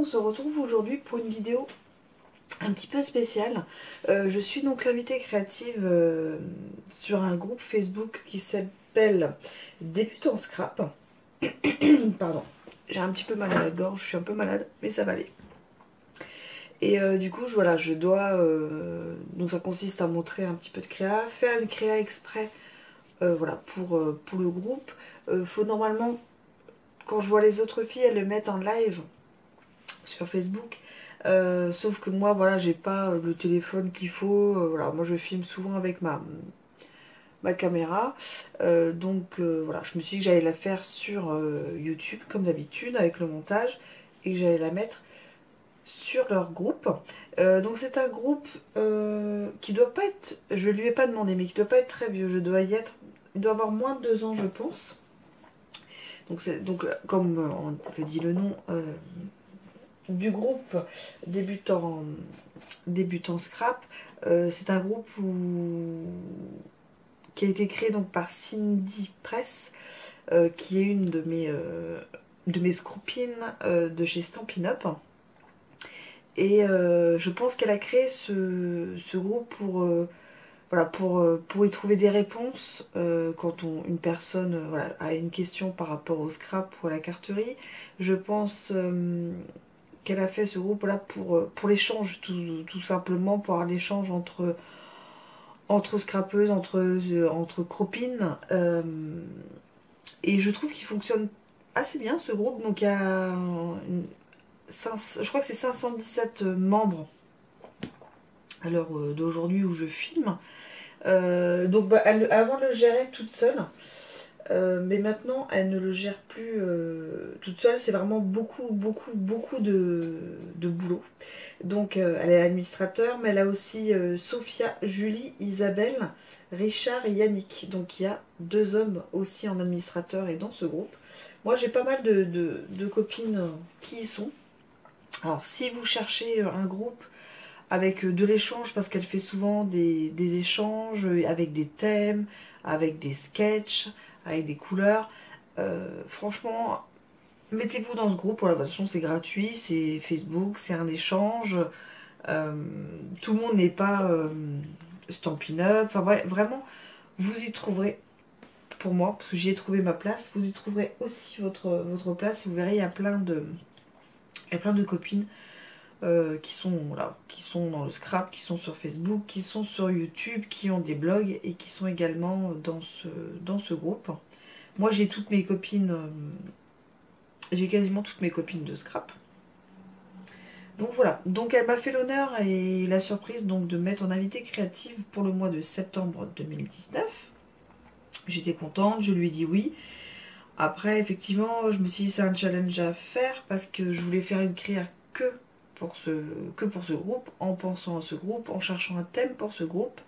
se retrouve aujourd'hui pour une vidéo un petit peu spéciale. Je suis donc l'invitée créative sur un groupe Facebook qui s'appelle Débutants Scrap. Pardon, j'ai un petit peu mal à la gorge, je suis un peu malade, mais ça va aller. Et du coup, voilà, je dois... donc ça consiste à montrer un petit peu de créa, faire une créa exprès voilà, pour le groupe. Faut normalement, quand je vois les autres filles, elles le mettent en live sur Facebook. Sauf que moi, voilà, j'ai pas le téléphone qu'il faut. Voilà, moi, je filme souvent avec ma caméra. Donc, voilà, je me suis dit que j'allais la faire sur YouTube, comme d'habitude, avec le montage, et que j'allais la mettre sur leur groupe. Donc, c'est un groupe qui doit pas être, je lui ai pas demandé, mais qui doit pas être très vieux. Il doit avoir moins de 2 ans, je pense. Donc, comme on le dit le nom du groupe débutant Scrap, c'est un groupe qui a été créé donc par Cindy Press, qui est une de mes scroupines de chez Stampin' Up. Et je pense qu'elle a créé ce groupe voilà, pour y trouver des réponses quand une personne voilà, a une question par rapport au scrap ou à la carterie. Je pense qu'elle a fait ce groupe là pour l'échange, tout simplement, pour avoir l'échange entre scrapeuses, entre copines. Et je trouve qu'il fonctionne assez bien ce groupe. Donc il y a je crois que c'est 517 membres à l'heure d'aujourd'hui où je filme. Donc avant elle le gérait toute seule. Mais maintenant, elle ne le gère plus toute seule. C'est vraiment beaucoup de boulot. Donc, elle est administrateur, mais elle a aussi Sophia, Julie, Isabelle, Richard et Yannick. Donc, il y a 2 hommes aussi en administrateur et dans ce groupe. Moi, j'ai pas mal de copines qui y sont. Alors, si vous cherchez un groupe avec de l'échange, parce qu'elle fait souvent des échanges avec des thèmes, avec des sketchs, avec des couleurs. Franchement, mettez-vous dans ce groupe. Voilà, de toute façon, c'est gratuit, c'est Facebook, c'est un échange. Tout le monde n'est pas Stampin' Up. Enfin, vraiment, vous y trouverez, pour moi, parce que j'y ai trouvé ma place, vous y trouverez aussi votre place. Et vous verrez, il y a plein de copines voilà, qui sont dans le scrap, qui sont sur Facebook, qui sont sur YouTube, qui ont des blogs et qui sont également dans ce groupe. Moi j'ai toutes mes copines, j'ai quasiment toutes mes copines de scrap. Donc voilà, donc elle m'a fait l'honneur et la surprise donc de mettre en invité créative pour le mois de septembre 2019. J'étais contente, je lui ai dit oui. Après effectivement je me suis dit c'est un challenge à faire parce que je voulais faire une créa que pour ce groupe, en pensant à ce groupe, en cherchant un thème pour ce groupe.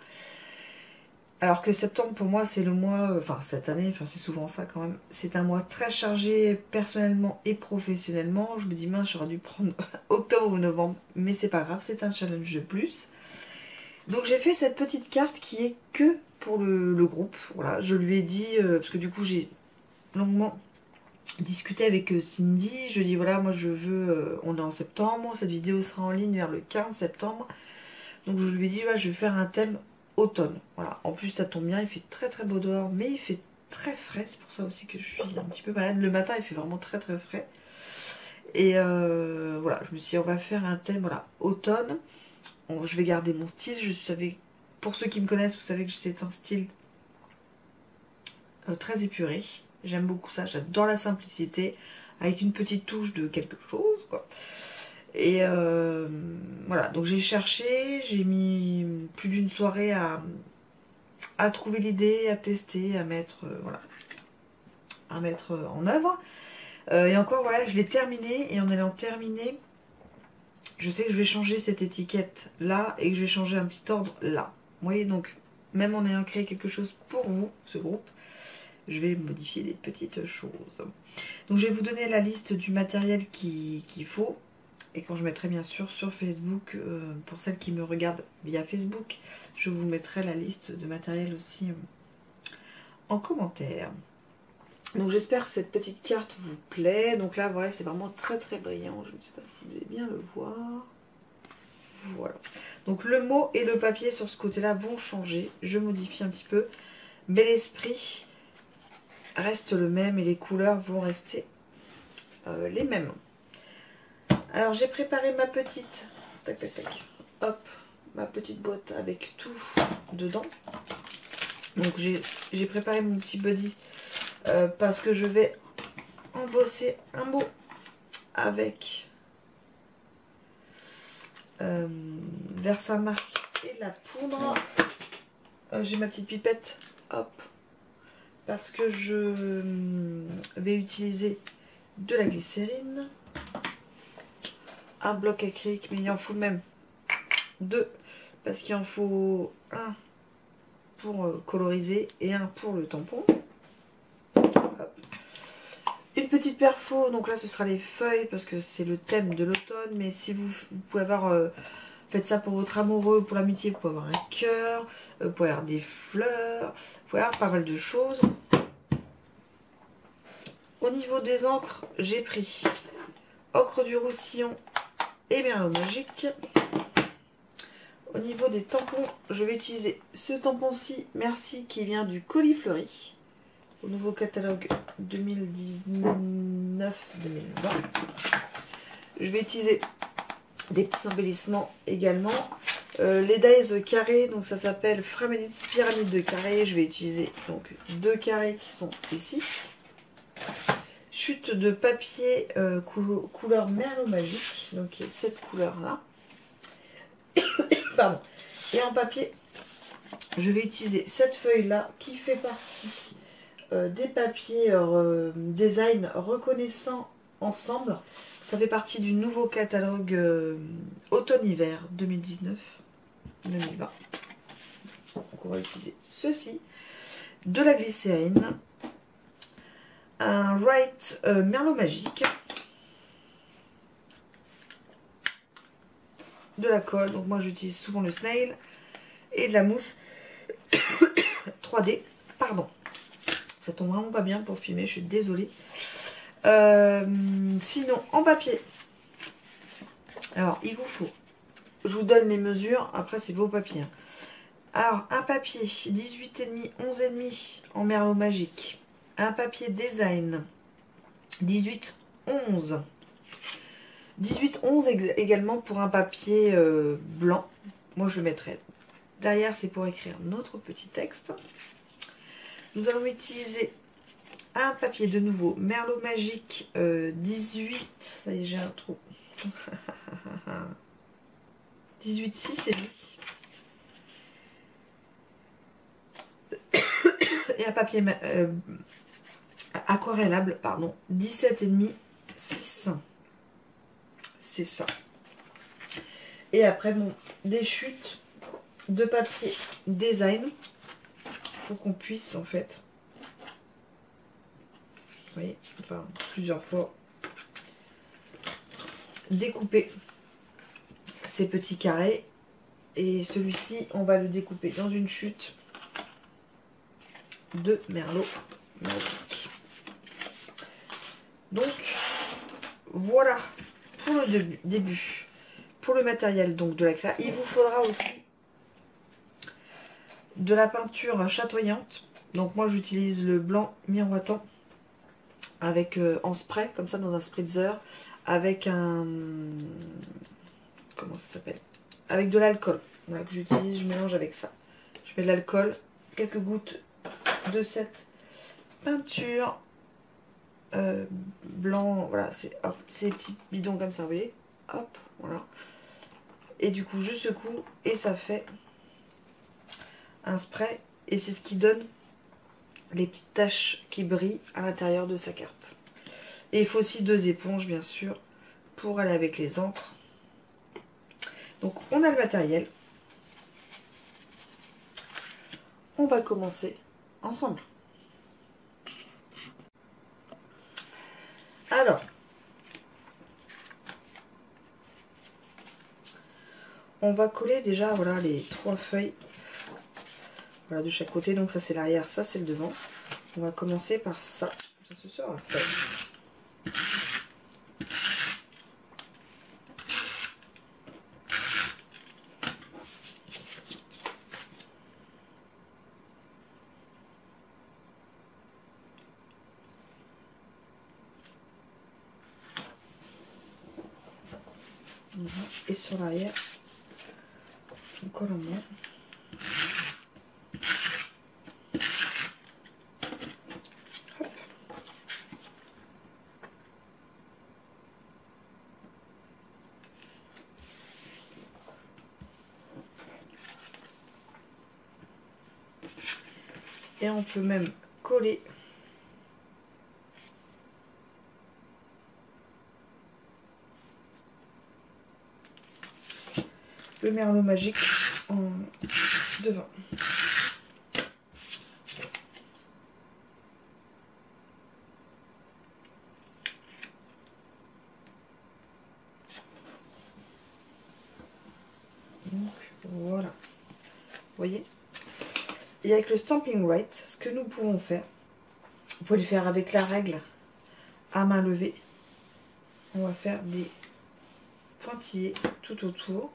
Alors que septembre pour moi c'est le mois, enfin cette année, enfin c'est souvent ça quand même, c'est un mois très chargé personnellement et professionnellement. Je me dis mince, j'aurais dû prendre octobre ou novembre, mais c'est pas grave, c'est un challenge de plus. Donc j'ai fait cette petite carte qui est que pour le groupe. Voilà, je lui ai dit, parce que du coup j'ai longuement discuté avec Cindy, je lui ai dit voilà moi je veux, on est en septembre, cette vidéo sera en ligne vers le 15 septembre. Donc je lui ai dit ouais, je vais faire un thème automne. Voilà. En plus ça tombe bien, il fait très beau dehors, mais il fait très frais. C'est pour ça aussi que je suis un petit peu malade. Le matin il fait vraiment très frais. Et voilà, je me suis dit on va faire un thème voilà, automne. Je vais garder mon style. Je savais, pour ceux qui me connaissent, vous savez que c'est un style très épuré. J'aime beaucoup ça, j'adore la simplicité, avec une petite touche de quelque chose, quoi. Et voilà, donc j'ai cherché, j'ai mis plus d'une soirée à trouver l'idée, à tester, à mettre, voilà, à mettre en œuvre. Et encore, voilà, je l'ai terminé, et en allant terminer, je sais que je vais changer cette étiquette là, et que je vais changer un petit ordre là. Vous voyez, donc, même en ayant créé quelque chose pour vous, ce groupe, je vais modifier des petites choses. Donc je vais vous donner la liste du matériel qu'il faut. Et quand je mettrai bien sûr sur Facebook, pour celles qui me regardent via Facebook, je vous mettrai la liste de matériel aussi en commentaire. Donc j'espère que cette petite carte vous plaît. Donc là voilà, c'est vraiment très très brillant. Je ne sais pas si vous allez bien le voir. Voilà. Donc le mot et le papier sur ce côté là vont changer. Je modifie un petit peu. Mais l'esprit reste le même et les couleurs vont rester les mêmes. Alors j'ai préparé ma petite, tac tac tac, hop, ma petite boîte avec tout dedans. Donc j'ai préparé mon petit buddy parce que je vais embosser un mot avec Versamark et de la poudre. J'ai ma petite pipette, hop, parce que je vais utiliser de la glycérine, un bloc acrylique, mais il en faut même deux, parce qu'il en faut un pour coloriser et un pour le tampon. Hop. Une petite perfo, donc là ce sera les feuilles parce que c'est le thème de l'automne, mais si vous pouvez avoir, faites ça pour votre amoureux, pour l'amitié, vous pouvez avoir un cœur, vous pouvez avoir des fleurs, vous pouvez avoir pas mal de choses. Au niveau des encres, j'ai pris Ocre du Roussillon et Merlot Magique. Au niveau des tampons, je vais utiliser ce tampon-ci, Merci, qui vient du Colis Fleuri, au nouveau catalogue 2019-2020. Je vais utiliser des petits embellissements également. Les dies carrés, donc ça s'appelle Framelitz Pyramide de carrés. Je vais utiliser donc 2 carrés qui sont ici. Chute de papier couleur Merlot Magique, donc cette couleur là. Pardon. Et en papier, je vais utiliser cette feuille là qui fait partie des papiers design reconnaissant ensemble. Ça fait partie du nouveau catalogue automne-hiver 2019-2020. Donc on va utiliser ceci, de la glycérine, un Wright Merlot Magique, de la colle, donc moi j'utilise souvent le snail, et de la mousse 3D, pardon, ça tombe vraiment pas bien pour filmer, je suis désolée. Sinon en papier, alors il vous faut, je vous donne les mesures, après c'est vos papiers. Alors un papier 18,5, 11,5 en Merlot Magique, un papier design 18, 11. 18-11 également pour un papier blanc. Moi je le mettrai derrière, c'est pour écrire notre petit texte. Nous allons utiliser un papier de nouveau Merlot Magique 18. Ça y est, j'ai un trou. 18, 6 et demi. Et un papier aquarellable, pardon, 17,5, 6. C'est ça. Et après, bon, des chutes de papier design pour qu'on puisse en fait, vous voyez, enfin plusieurs fois, découper ces petits carrés. Et celui-ci, on va le découper dans une chute de Merlot Magique. Donc, voilà pour le début. Pour le matériel donc de la créa, il vous faudra aussi de la peinture chatoyante. Donc moi j'utilise le blanc miroitant avec en spray, comme ça dans un spritzer, avec un... comment ça s'appelle? Avec de l'alcool. Voilà, que j'utilise, je mélange avec ça. Je mets de l'alcool, quelques gouttes de cette peinture blanc, voilà, c'est des petits bidons comme ça, vous voyez, hop, voilà. Et du coup je secoue et ça fait un spray, et c'est ce qui donne les petites taches qui brillent à l'intérieur de sa carte. Et il faut aussi 2 éponges bien sûr pour aller avec les encres. Donc on a le matériel, on va commencer ensemble. Alors, on va coller déjà, voilà, les 3 feuilles, voilà, de chaque côté. Donc ça c'est l'arrière, ça c'est le devant. On va commencer par ça. Ça se sera fait. Et sur l'arrière, on colle en moins. Hop. Et on peut même coller le merlot magique en devant. Donc voilà, vous voyez. Et avec le Stampin' Right, ce que nous pouvons faire, vous pouvez le faire avec la règle à main levée. On va faire des pointillés tout autour.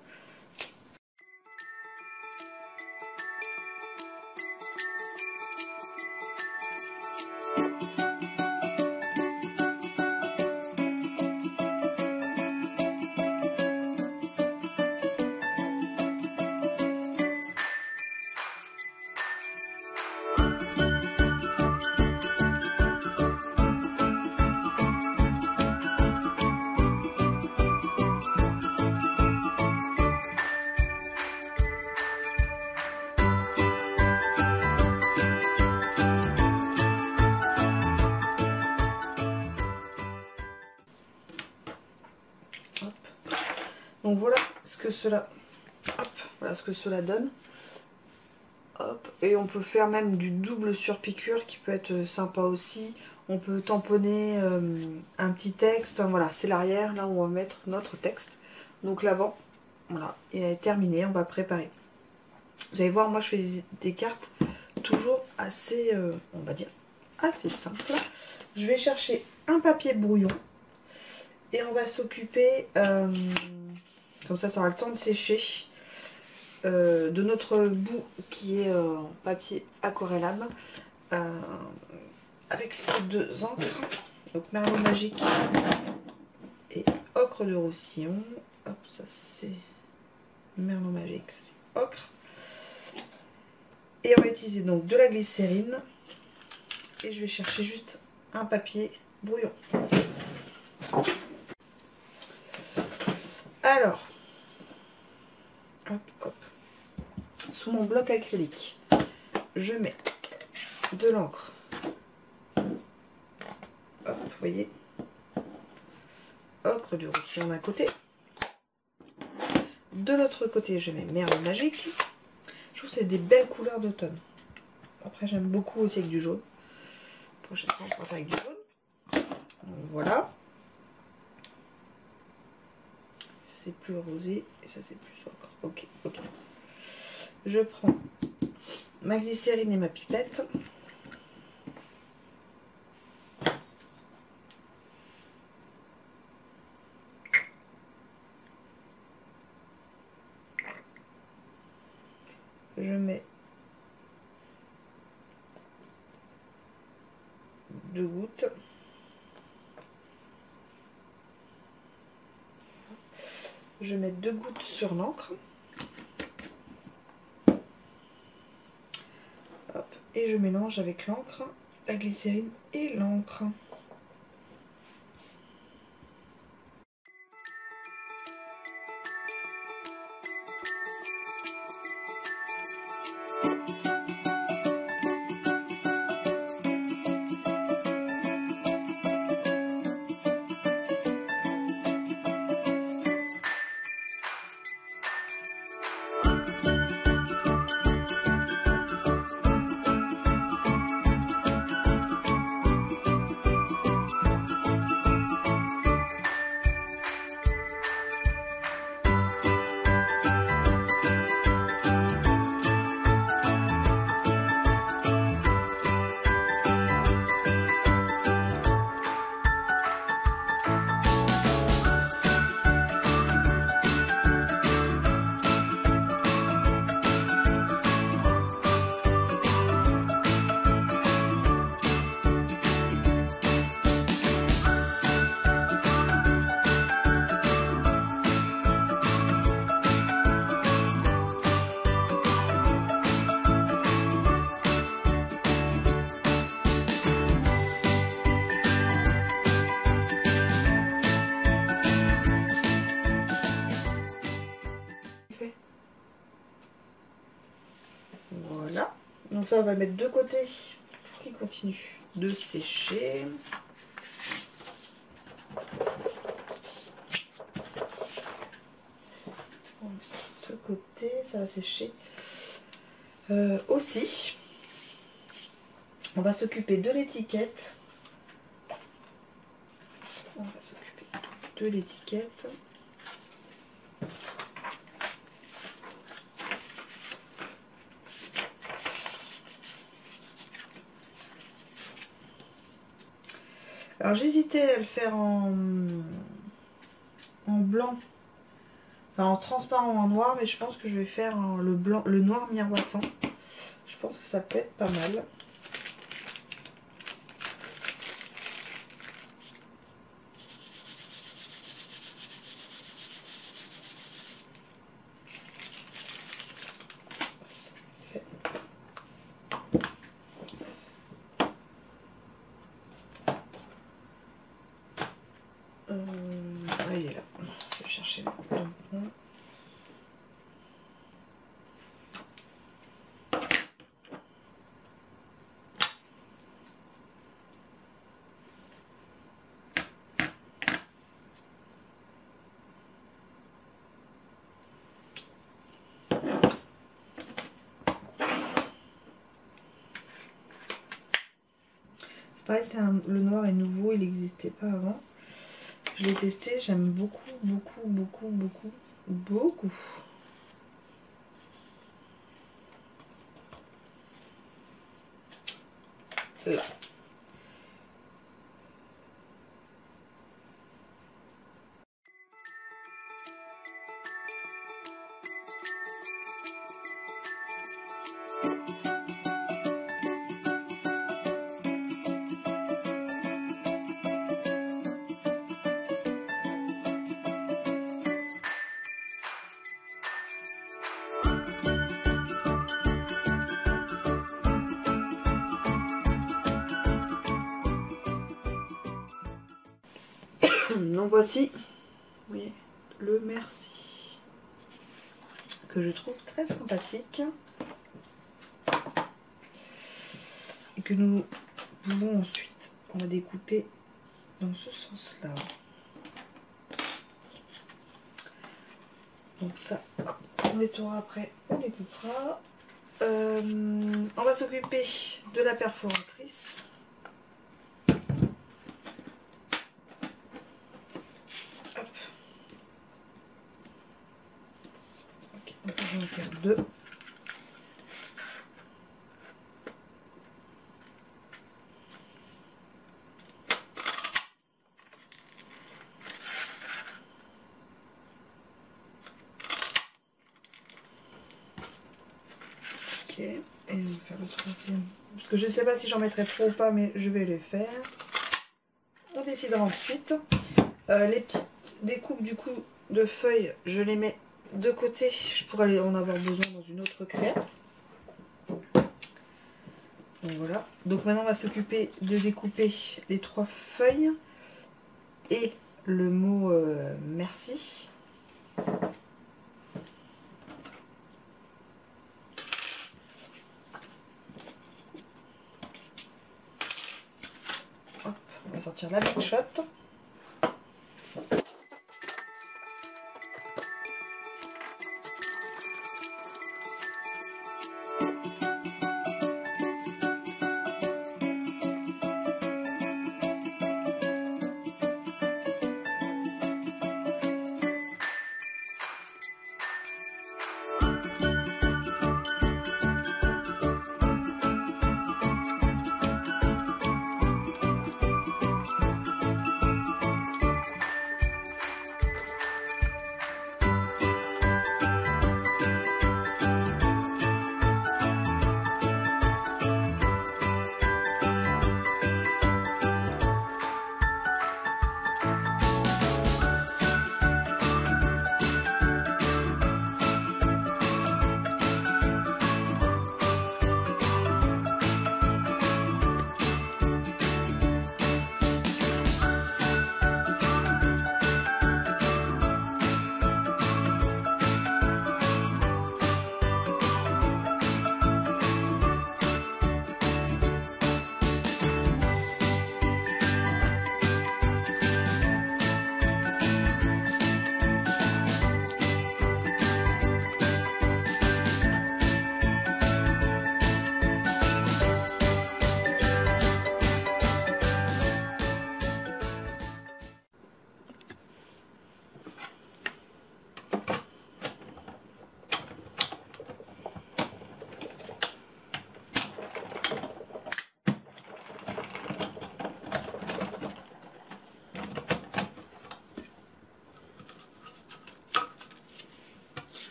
Donc voilà ce que cela, hop, voilà ce que cela donne. Hop, et on peut faire même du double surpiqûre qui peut être sympa aussi. On peut tamponner un petit texte. Voilà, c'est l'arrière, là où on va mettre notre texte. Donc l'avant, voilà, il est terminé, on va préparer. Vous allez voir, moi je fais des cartes toujours assez, on va dire, assez simples. Je vais chercher un papier brouillon et on va s'occuper... comme ça aura le temps de sécher, de notre bout qui est en papier aquarellable avec ces deux encres, donc merlot magique et ocre de Roussillon. Hop, ça c'est merlot magique, ça c'est ocre. Et on va utiliser donc de la glycérine et je vais chercher juste un papier brouillon. Alors, hop, hop. Sous mon bloc acrylique, je mets de l'encre. Hop, vous voyez. Ocre du Roussillon d'un côté. De l'autre côté, je mets merlot magique. Je trouve que c'est des belles couleurs d'automne. Après, j'aime beaucoup aussi avec du jaune. Prochaine fois, on va faire avec du jaune. Donc, voilà. Ça, c'est plus rosé et ça, c'est plus ocre. Ok, ok. Je prends ma glycérine et ma pipette. Je mets 2 gouttes. Je mets 2 gouttes sur l'encre. Et je mélange avec l'encre, la glycérine et l'encre. Donc ça, on va le mettre de côté pour qu'il continue de sécher. De côté, ça va sécher. Aussi, on va s'occuper de l'étiquette. On va s'occuper de l'étiquette. Alors j'hésitais à le faire en blanc, enfin en transparent ou en noir, mais je pense que je vais faire le blanc, le noir miroitant. Je pense que ça peut être pas mal. Il est là. Je vais chercher le tampon. C'est pareil, le noir est nouveau, il n'existait pas avant. Je l'ai testé, j'aime beaucoup, beaucoup, beaucoup, beaucoup, beaucoup. Là. Donc voici, vous voyez, le merci, que je trouve très sympathique et que nous pouvons ensuite, on va découper dans ce sens-là. Donc ça, on nettoiera après, on découpera. On va s'occuper de la perforatrice. Donc on va en faire deux. Ok, et on va faire le troisième. Parce que je ne sais pas si j'en mettrai trop ou pas, mais je vais les faire. On décidera ensuite. Les petites découpes du coup de feuilles, je les mets de côté, je pourrais en avoir besoin dans une autre craie. Donc voilà. Donc maintenant on va s'occuper de découper les 3 feuilles et le mot merci. Hop, on va sortir la big shot.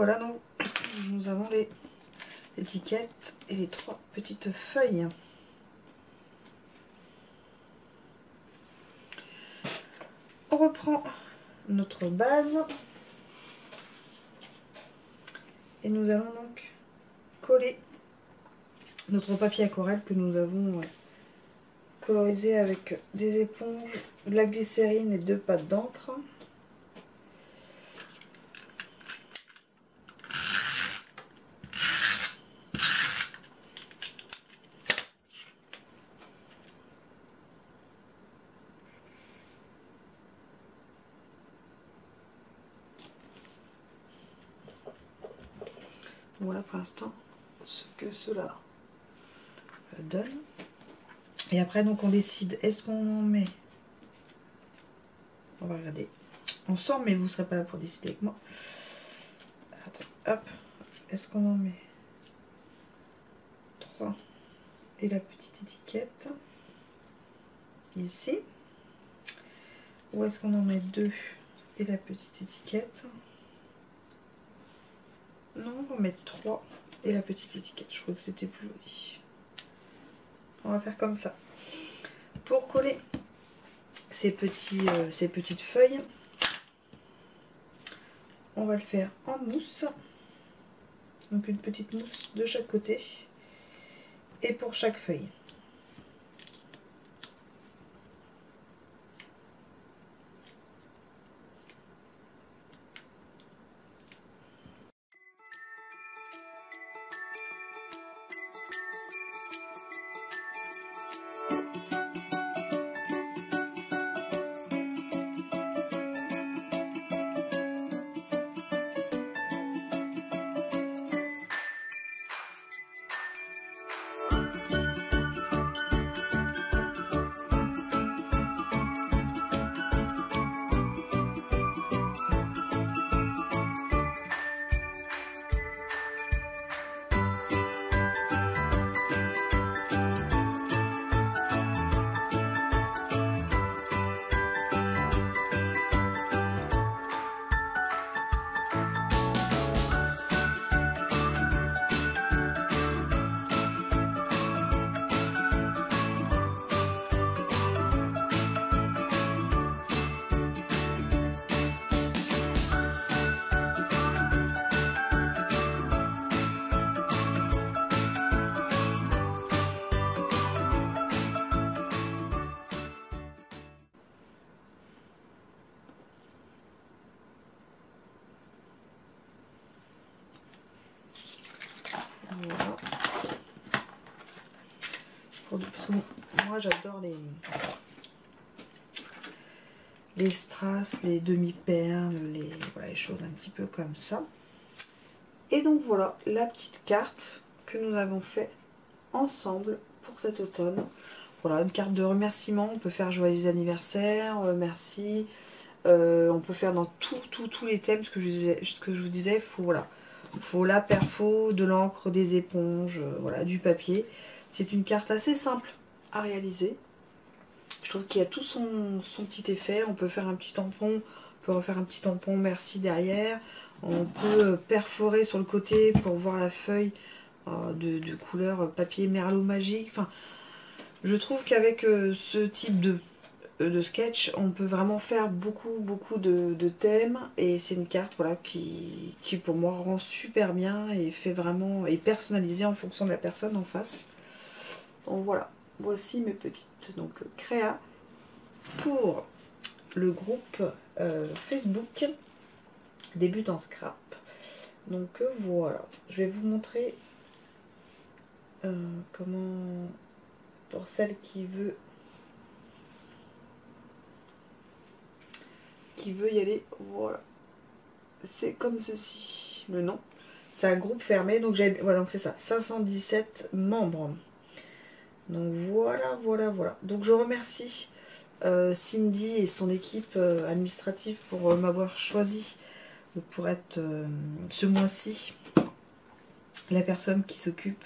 voilà, donc nous avons les étiquettes et les 3 petites feuilles. On reprend notre base et nous allons donc coller notre papier aquarelle que nous avons colorisé avec des éponges, de la glycérine et 2 pâtes d'encre. Voilà pour l'instant ce que cela donne. Et après donc on décide, est-ce qu'on en met, on va regarder ensemble mais vous ne serez pas là pour décider avec moi. Attends, hop, est-ce qu'on en met 3 et la petite étiquette ici, ou est-ce qu'on en met 2 et la petite étiquette? Non, on va mettre 3 et la petite étiquette. Je trouve que c'était plus joli. On va faire comme ça. Pour coller ces petites feuilles, on va le faire en mousse. Donc une petite mousse de chaque côté. Et pour chaque feuille. Voilà. Parce que moi j'adore les strass, les demi-perles, voilà, les choses un petit peu comme ça. Et donc voilà la petite carte que nous avons fait ensemble pour cet automne. Voilà, une carte de remerciement. On peut faire joyeux anniversaire, merci. On peut faire dans tous les thèmes, ce que je vous disais, voilà. Faut la perfo, de l'encre, des éponges, voilà, du papier. C'est une carte assez simple à réaliser. Je trouve qu'il y a tout son petit effet. On peut faire un petit tampon, on peut refaire un petit tampon merci derrière. On peut perforer sur le côté pour voir la feuille de couleur papier merlot magique. Enfin, je trouve qu'avec ce type de sketch, on peut vraiment faire beaucoup de thèmes, et c'est une carte voilà qui pour moi rend super bien et fait vraiment est personnalisée en fonction de la personne en face. Donc voilà, voici mes petites créas pour le groupe Facebook Débute en Scrap. Donc voilà, je vais vous montrer comment, pour celle qui veut y aller, voilà, c'est comme ceci, le nom, c'est un groupe fermé, donc voilà, donc c'est ça, 517 membres, donc voilà, donc je remercie Cindy et son équipe administrative pour m'avoir choisi pour être ce mois-ci la personne qui s'occupe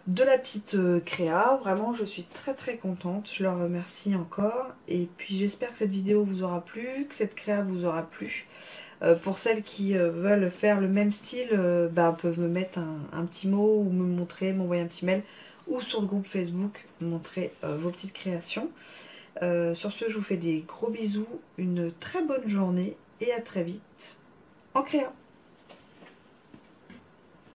de la petite créa. Vraiment je suis très contente, je leur remercie encore, et puis j'espère que cette vidéo vous aura plu, que cette créa vous aura plu. Pour celles qui veulent faire le même style, peuvent me mettre un petit mot ou me montrer, m'envoyer un petit mail ou sur le groupe Facebook, montrer vos petites créations. Sur ce, je vous fais des gros bisous, une très bonne journée et à très vite en créa.